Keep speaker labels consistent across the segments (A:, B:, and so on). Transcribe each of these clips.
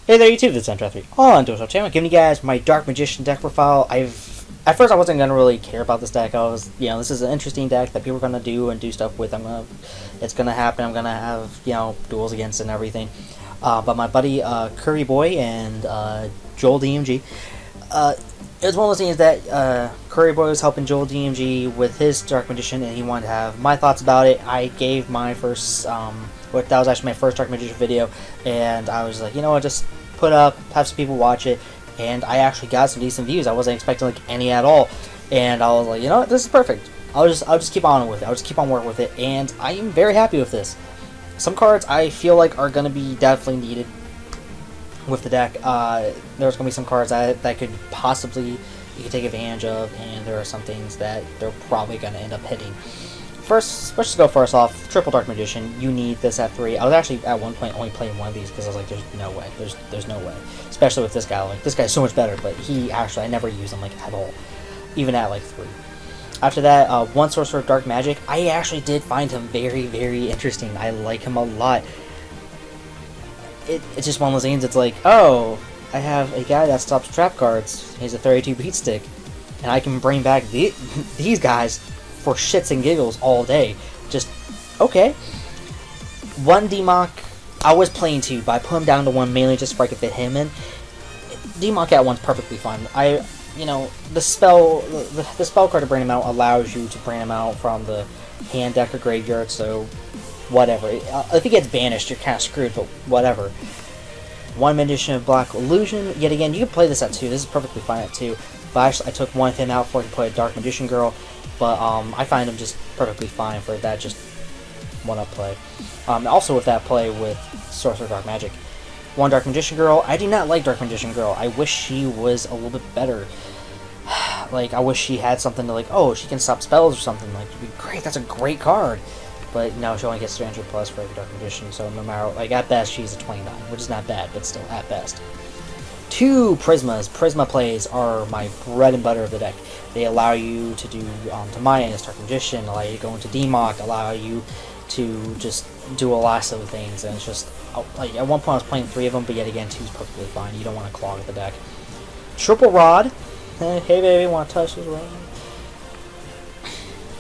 A: Hey there YouTube, this is N3. On Dojo Channel, giving you guys my Dark Magician deck profile. At first I wasn't gonna really care about this deck. I was, this is an interesting deck that people are gonna do stuff with. It's gonna happen. I'm gonna have, duels against it and everything. But my buddy Curry Boy and Joel DMG, it was one of those things that Curry Boy was helping Joel DMG with his Dark Magician, and he wanted to have my thoughts about it. I gave my first, that was actually my first Dark Magician video, and I was like, you know what, just put up, have some people watch it, and I actually got some decent views. I wasn't expecting like any at all, and I was like, you know what, this is perfect. I'll just keep on with it. I'll just keep on working with it, and I am very happy with this. Some cards I feel like are gonna be definitely needed with the deck. There's gonna be some cards that could possibly you could take advantage of, and there are some things that they're probably gonna end up hitting. First, let's just go first off. Triple Dark Magician. You need this at 3. I was actually at one point only playing one of these because I was like, "There's no way. There's no way." Especially with this guy. Like, this guy's so much better, but I never use him like at all, even at like 3. After that, one Sorcerer of Dark Magic. I actually did find him very, very interesting. I like him a lot. It's just one of those things. It's like, oh, I have a guy that stops trap cards. He's a 32 beat stick, and I can bring back these guys for shits and giggles all day. Just, okay. One D-Mock, I was playing 2, but I put him down to 1 mainly just so I could fit him in. D-Mock at 1's perfectly fine. The spell card to bring him out allows you to bring him out from the hand, deck, or graveyard, so whatever. If he gets banished, you're kind of screwed, but whatever. One Magician of Black Illusion. Yet again, you can play this at 2. This is perfectly fine at 2. But actually, I took one of him out for to play a Dark Magician Girl. But I find him just perfectly fine for that just one-up play. Also with that play with Sorcerer Dark Magic. One Dark Magician Girl. I do not like Dark Magician Girl. I wish she was a little bit better. Like, I wish she had something to, like, oh, she can stop spells or something. Like, it'd be great. That's a great card. But no, she only gets 300 plus for every Dark Magician. So no matter, like, at best, she's a 29, which is not bad, but still, at best. 2 Prismas. Prisma plays are my bread and butter of the deck. They allow you to do Tamaya, Dark Magician, allow you to go into D-Mock, allow you to just do a lot of things, and it's just, like, at one point I was playing 3 of them, but yet again, 2's perfectly fine. You don't want to clog the deck. Triple Rod. Hey baby, want to touch this rod?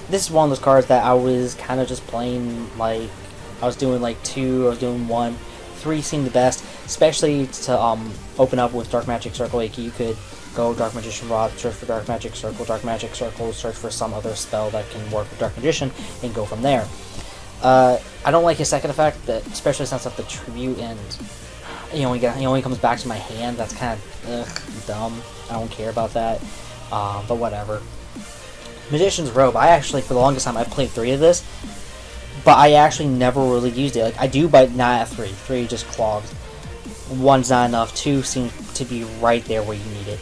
A: This is one of those cards that I was kind of just playing, like, I was doing like 2, I was doing 1. 3 seemed the best, especially to open up with Dark Magic Circle. Like, you could go Dark Magician Rod, search for Dark Magic Circle, search for some other spell that can work with Dark Magician, and go from there. I don't like his second effect, especially since I have the Tribute, and he only comes back to my hand. That's kind of dumb. I don't care about that, but whatever. Magician's Robe. I actually, for the longest time, I played 3 of this, but I actually never really used it. Like, I do, but not at 3. 3 just clogs. 1's not enough. 2 seems to be right there where you need it.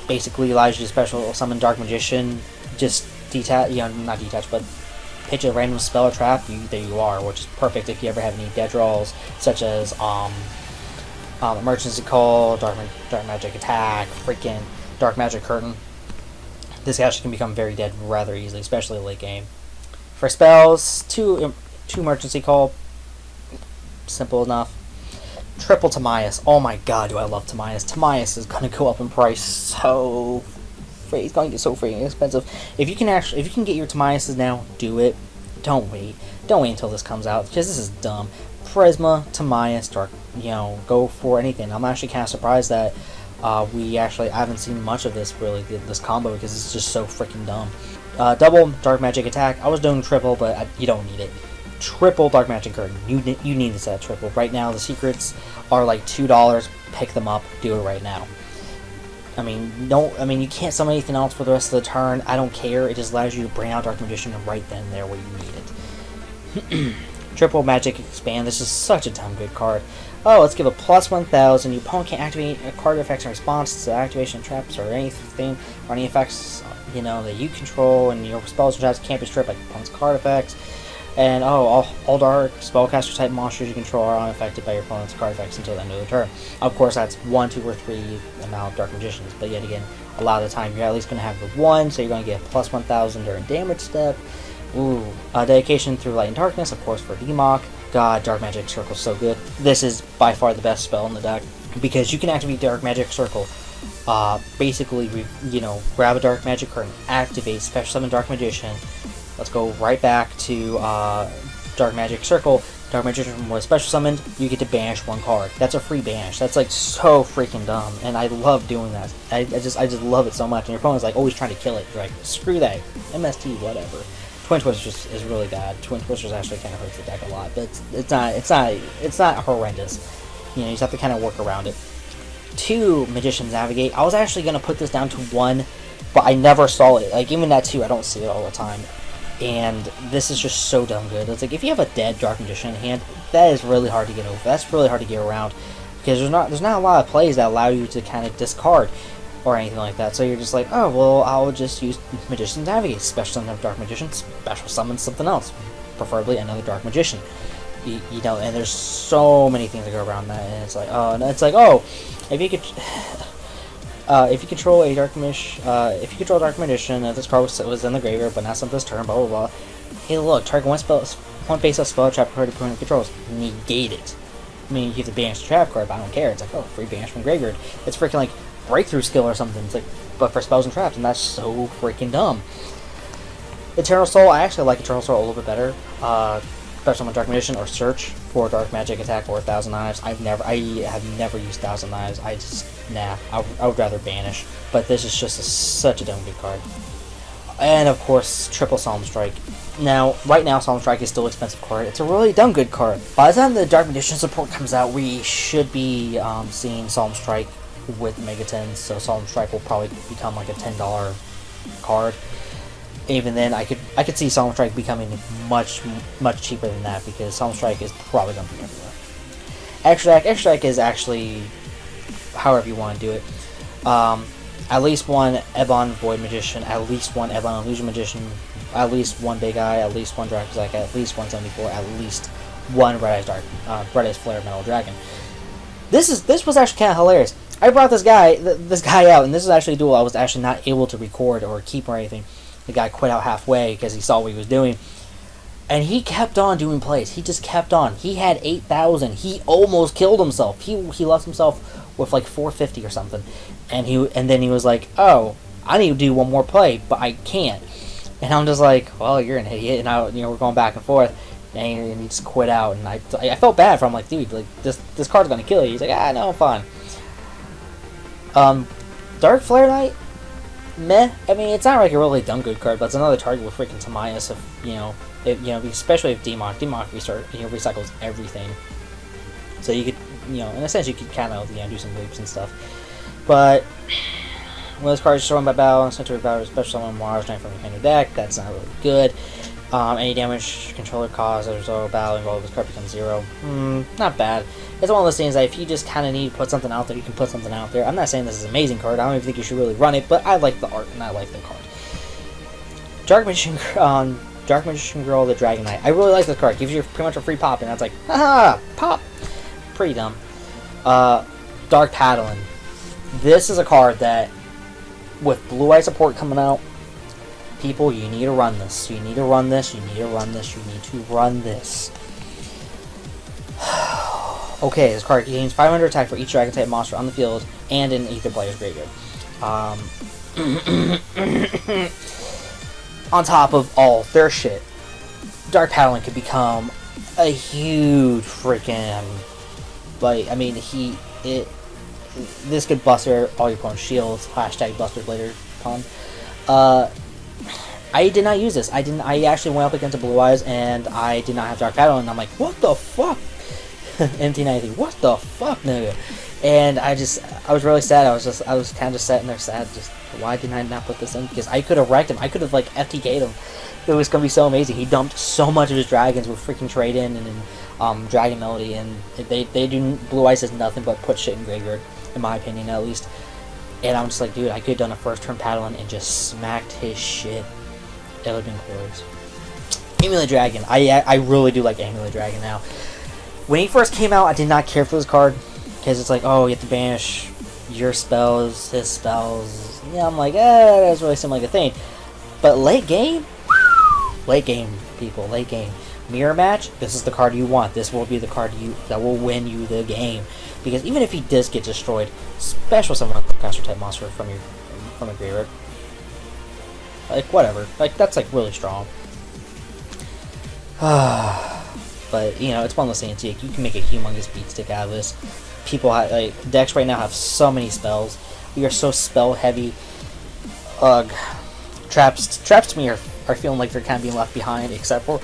A: Basically allows you to special summon Dark Magician, just not detach, but pitch a random spell or trap, there you are, which is perfect if you ever have any dead draws, such as Emergency Call, Dark Magic Attack, freaking Dark Magic Curtain. This actually can become very dead rather easily, especially late game. For spells, 2 Emergency Call, simple enough. Triple Timaeus. Oh my god, do I love Timaeus. Timaeus is going to go up in price so... It's going to get so freaking expensive. If you can get your Timaeuses now, do it. Don't wait. Don't wait until this comes out, because this is dumb. Prisma, Timaeus, Dark, go for anything. I'm actually kind of surprised that I haven't seen much of this, really, this combo, because it's just so freaking dumb. Double Dark Magic Attack. I was doing triple, but you don't need it. Triple Dark Magic Curtain. You need this at triple. Right now, the secrets are like $2. Pick them up. Do it right now. You can't summon anything else for the rest of the turn. I don't care. It just allows you to bring out Dark Magician right then and there where you need it. Triple Magic Expand. This is such a damn good card. Oh, let's give a plus 1,000. Your opponent can't activate a card effects in response to activation traps or anything, or any effects, that you control, and your spells and traps can't be stripped by your opponent's card effects. And all dark spellcaster type monsters you control are unaffected by your opponent's card effects until the end of the turn. Of course, that's 1, 2, or 3 amount of Dark Magicians, but yet again, a lot of the time you're at least going to have the 1, so you're going to get plus 1,000 during damage step. Ooh, Dedication through Light and Darkness, of course, for D-Mock. God, Dark Magic Circle's so good. This is by far the best spell in the deck. because you can activate Dark Magic Circle. Basically, grab a Dark Magic card and activate Special Summon Dark Magician. Let's go right back to Dark Magic Circle. Dark Magician was special summoned, you get to banish one card. That's a free banish. That's like so freaking dumb, and I love doing that. I just love it so much. And your opponent's like always trying to kill it. You're like, screw that, MST, whatever. Twin Twisters is really bad. Twin Twisters actually kind of hurts the deck a lot, but it's not horrendous. You just have to kind of work around it. 2 Magician's Navigate. I was actually gonna put this down to 1, but I never saw it. Like even that 2, I don't see it all the time. And this is just so damn good. It's like if you have a dead Dark Magician in hand, that is really hard to get over. That's really hard to get around because there's not a lot of plays that allow you to kind of discard or anything like that. So you're just like, oh well, I'll just use Magician's Navigate, special summon Dark Magician, special summon something else, preferably another Dark Magician. And there's so many things that go around that, and it's like, if you could. If you control a Dark Magician, this card was in the graveyard, but not sent this turn, blah blah blah. Hey, look, target one base-up spell trap card opponent controls. Negate it. I mean, you have to banish the trap card, but I don't care. It's like, oh, free banish from graveyard. It's freaking like breakthrough skill or something. It's like, but for spells and traps, and that's so freaking dumb. Eternal Soul, I actually like Eternal Soul a little bit better. Special Summon Dark Magician or search for Dark Magic attack or 1,000 Knives. I have never used 1,000 Knives. I would rather banish. But this is just such a damn good card. And of course, triple Solemn Strike. Now, right now, Solemn Strike is still an expensive card. It's a really damn good card. By the time the Dark Magician support comes out, we should be seeing Solemn Strike with Megatons. So Solemn Strike will probably become like a $10 card. Even then, I could see Solemn Strike becoming much cheaper than that because Solemn Strike is probably going to be everywhere. Extra Deck is actually however you want to do it. At least one Ebon Void Magician, at least one Ebon Illusion Magician, at least one Big Eye, at least one Dracozac, at least 174, at least one Red Eyes Flare Metal Dragon. This was actually kind of hilarious. I brought this guy out, and this is actually a duel I was actually not able to record or keep or anything. The guy quit out halfway because he saw what he was doing. And he kept on doing plays. He just kept on. He had 8,000. He almost killed himself. He left himself with like 450 or something. And then he was like, oh, I need to do one more play, but I can't. And I'm just like, well, you're an idiot. And we're going back and forth. And he just quit out. And I felt bad for him. Like, dude, like this card's going to kill you. He's like, no, I'm fine. Dark Flare Knight? Meh. I mean, it's not like a really dumb good card, but it's another target with freaking Timaeus. Especially if Demon recycles everything. So you could, in a sense, you could kind of do some loops and stuff. But when this card is destroyed by battle, center of battle, special summon Mirage Knight from your hand or deck. That's not really good. Any damage controller caused as a result of battle involved, this card becomes 0. Not bad. It's one of those things that if you just kind of need to put something out there, you can put something out there. I'm not saying this is an amazing card. I don't even think you should really run it, but I like the art and I like the card. Dark Magician Girl, the Dragon Knight. I really like this card. Gives you pretty much a free pop, and that's like, haha, pop. Pretty dumb. Dark Paddling. This is a card that, with Blue Eye support coming out, people, you need to run this. You need to run this. You need to run this. You need to run this. Okay, this card gains 500 attack for each Dragon-type monster on the field and in either player's graveyard. On top of all their shit, Dark Paddling could become a huge freaking, this could buster all your opponent's shields. # buster later upon. I did not use this. I actually went up against a Blue Eyes and I did not have Dark Paddling, and I'm like, what the fuck? MT90, what the fuck, nigga? And I was really sad. I was kind of just sitting there sad. Just, why didn't I not put this in? Because I could have wrecked him. I could have like FTK'd him. It was gonna be so amazing. He dumped so much of his dragons with freaking trade in and Dragon Melody, and they do. Blue Eyes does nothing but put shit in graveyard, in my opinion at least. And I'm just like, dude, I could have done a first turn Paddling and just smacked his shit. It would have been glorious. Amulet Dragon. I really do like Amulet Dragon now. When he first came out, I did not care for this card because it's like, oh, you have to banish your spells, his spells. Yeah, I'm like, that doesn't really seem like a thing. But late game, people, late game. Mirror match, this is the card you want. This will be the card that will win you the game. Because even if he does get destroyed, special summon a caster type monster from a graveyard. Like, whatever. Like, that's, like, really strong. But, you know, it's one of those things, you can make a humongous beat stick out of this. People have, like, decks right now have so many spells. We are so spell heavy. Ugh. Traps to me are feeling like they're kind of being left behind, except for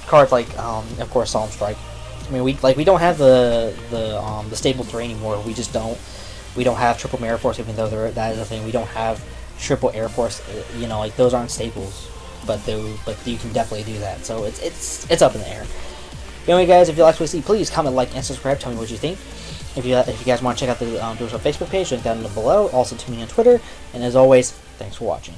A: cards like, of course, Solemn Strike. I mean, we don't have the stable 3 anymore. We just don't. We don't have triple Mirror Force, even though that is a thing. We don't have triple Air Force. You know, like, those aren't staples, but you can definitely do that. So it's up in the air. Anyway, guys, if you like what you see, please comment, like, and subscribe. Tell me what you think. If you guys want to check out the Dual Facebook page, link down below. Also, to me on Twitter. And as always, thanks for watching.